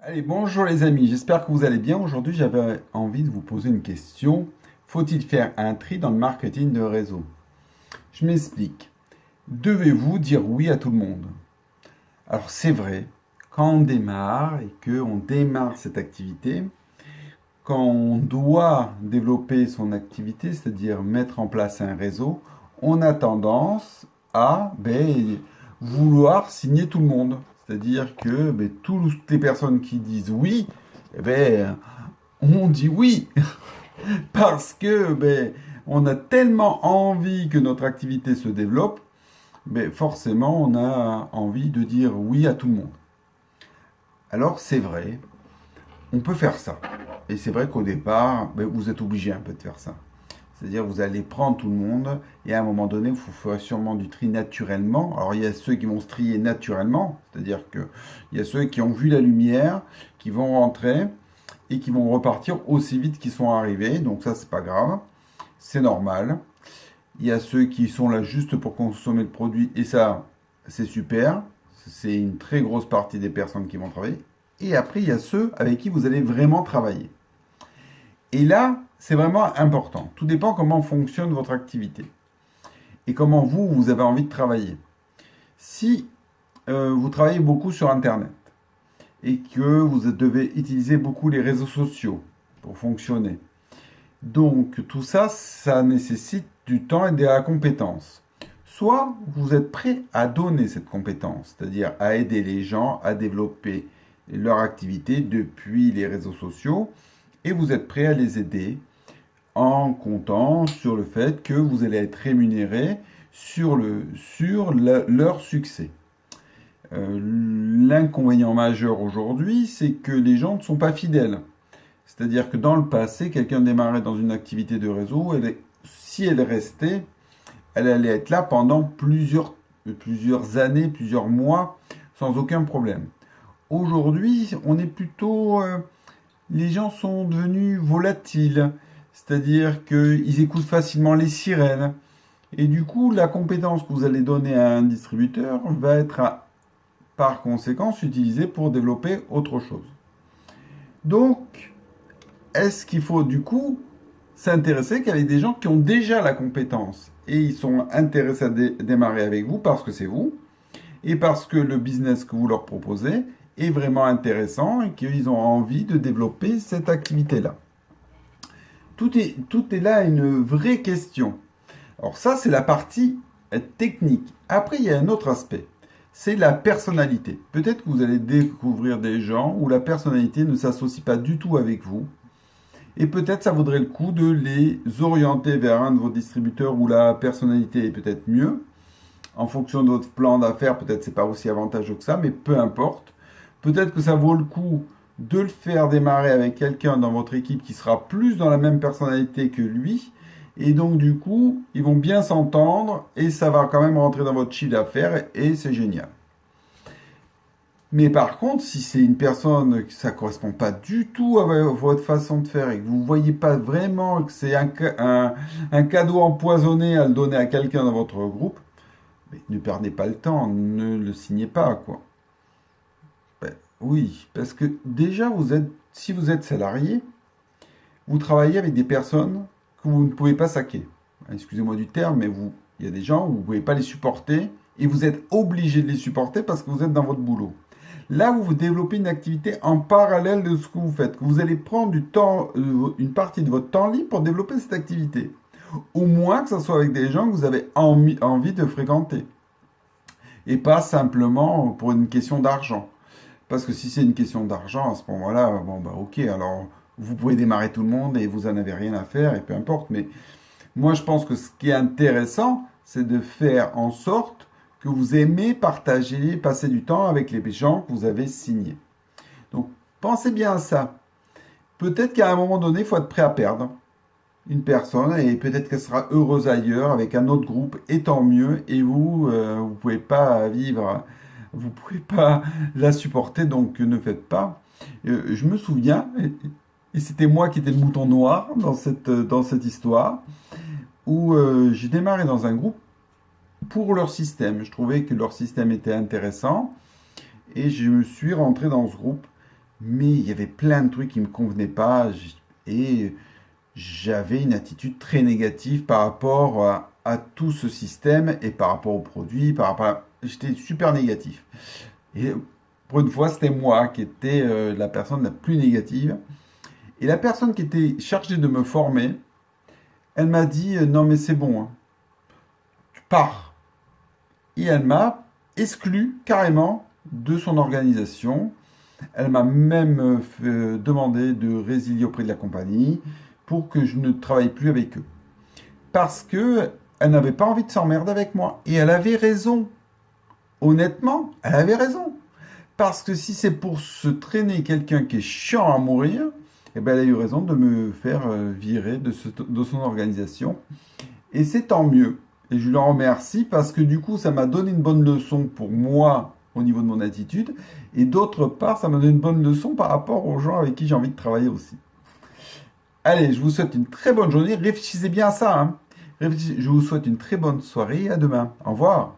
Allez, bonjour les amis, j'espère que vous allez bien. Aujourd'hui, j'avais envie de vous poser une question. Faut-il faire un tri dans le marketing de réseau? Je m'explique. Devez-vous dire oui à tout le monde? Alors c'est vrai, quand on démarre et qu'on démarre cette activité, quand on doit développer son activité, c'est-à-dire mettre en place un réseau, on a tendance à vouloir signer tout le monde. C'est-à-dire que toutes les personnes qui disent oui, eh ben, on dit oui parce que on a tellement envie que notre activité se développe, forcément on a envie de dire oui à tout le monde. Alors c'est vrai, on peut faire ça. Et c'est vrai qu'au départ, vous êtes obligé un peu de faire ça. C'est-à-dire vous allez prendre tout le monde et à un moment donné, vous ferez sûrement du tri naturellement. Alors il y a ceux qui vont se trier naturellement, c'est-à-dire que il y a ceux qui ont vu la lumière, qui vont rentrer et qui vont repartir aussi vite qu'ils sont arrivés. Donc ça, c'est pas grave, c'est normal. Il y a ceux qui sont là juste pour consommer le produit et ça, c'est super. C'est une très grosse partie des personnes qui vont travailler. Et après, il y a ceux avec qui vous allez vraiment travailler. Et là, c'est vraiment important. Tout dépend comment fonctionne votre activité et comment vous avez envie de travailler. Si vous travaillez beaucoup sur Internet et que vous devez utiliser beaucoup les réseaux sociaux pour fonctionner, donc tout ça, ça nécessite du temps et de la compétence. Soit vous êtes prêt à donner cette compétence, c'est-à-dire à aider les gens à développer leur activité depuis les réseaux sociaux, et vous êtes prêt à les aider en comptant sur le fait que vous allez être rémunéré sur leur succès. L'inconvénient majeur aujourd'hui, c'est que les gens ne sont pas fidèles. C'est-à-dire que dans le passé, quelqu'un démarrait dans une activité de réseau, si elle restait, elle allait être là pendant plusieurs années, plusieurs mois, sans aucun problème. Aujourd'hui, on est plutôt les gens sont devenus volatiles, c'est-à-dire qu'ils écoutent facilement les sirènes. Et du coup, la compétence que vous allez donner à un distributeur va être par conséquent utilisée pour développer autre chose. Donc, est-ce qu'il faut du coup s'intéresser qu'avec des gens qui ont déjà la compétence et ils sont intéressés à démarrer avec vous parce que c'est vous et parce que le business que vous leur proposez est vraiment intéressant et qu'ils ont envie de développer cette activité-là. Tout est là une vraie question. Alors ça, c'est la partie technique. Après, il y a un autre aspect. C'est la personnalité. Peut-être que vous allez découvrir des gens où la personnalité ne s'associe pas du tout avec vous. Et peut-être ça vaudrait le coup de les orienter vers un de vos distributeurs où la personnalité est peut-être mieux. En fonction de votre plan d'affaires, peut-être c'est pas aussi avantageux que ça, mais peu importe. Peut-être que ça vaut le coup de le faire démarrer avec quelqu'un dans votre équipe qui sera plus dans la même personnalité que lui. Et donc du coup, ils vont bien s'entendre et ça va quand même rentrer dans votre chiffre d'affaires et c'est génial. Mais par contre, si c'est une personne que ça correspond pas du tout à votre façon de faire et que vous voyez pas vraiment que c'est un cadeau empoisonné à le donner à quelqu'un dans votre groupe, mais ne perdez pas le temps, ne le signez pas, quoi. Oui, parce que déjà, si vous êtes salarié, vous travaillez avec des personnes que vous ne pouvez pas saquer. Excusez-moi du terme, mais il y a des gens où vous ne pouvez pas les supporter et vous êtes obligé de les supporter parce que vous êtes dans votre boulot. Là, vous développez une activité en parallèle de ce que vous faites. Vous allez prendre du temps, une partie de votre temps libre pour développer cette activité. Au moins que ce soit avec des gens que vous avez envie de fréquenter. Et pas simplement pour une question d'argent. Parce que si c'est une question d'argent, à ce moment-là, bon, bah ok, alors vous pouvez démarrer tout le monde et vous n'en avez rien à faire et peu importe. Mais moi, je pense que ce qui est intéressant, c'est de faire en sorte que vous aimez partager, passer du temps avec les gens que vous avez signés. Donc, pensez bien à ça. Peut-être qu'à un moment donné, il faut être prêt à perdre une personne et peut-être qu'elle sera heureuse ailleurs avec un autre groupe et tant mieux. Et vous pouvez pas vivre, vous pouvez pas la supporter, donc ne faites pas. Je me souviens, et c'était moi qui étais le mouton noir dans cette histoire, où j'ai démarré dans un groupe pour leur système. Je trouvais que leur système était intéressant et je me suis rentré dans ce groupe mais il y avait plein de trucs qui ne me convenaient pas et j'avais une attitude très négative par rapport à tout ce système et par rapport aux produits, j'étais super négatif. Et pour une fois, c'était moi qui étais la personne la plus négative. Et la personne qui était chargée de me former, elle m'a dit non mais c'est bon, hein, tu pars. Et elle m'a exclu carrément de son organisation. Elle m'a même demandé de résilier auprès de la compagnie pour que je ne travaille plus avec eux. Parce que elle n'avait pas envie de s'emmerder avec moi. Et elle avait raison. Honnêtement, elle avait raison. Parce que si c'est pour se traîner quelqu'un qui est chiant à mourir, eh ben elle a eu raison de me faire virer de son organisation. Et c'est tant mieux. Et je lui en remercie parce que du coup, ça m'a donné une bonne leçon pour moi au niveau de mon attitude. Et d'autre part, ça m'a donné une bonne leçon par rapport aux gens avec qui j'ai envie de travailler aussi. Allez, je vous souhaite une très bonne journée. Réfléchissez bien à ça, hein. Je vous souhaite une très bonne soirée et à demain. Au revoir.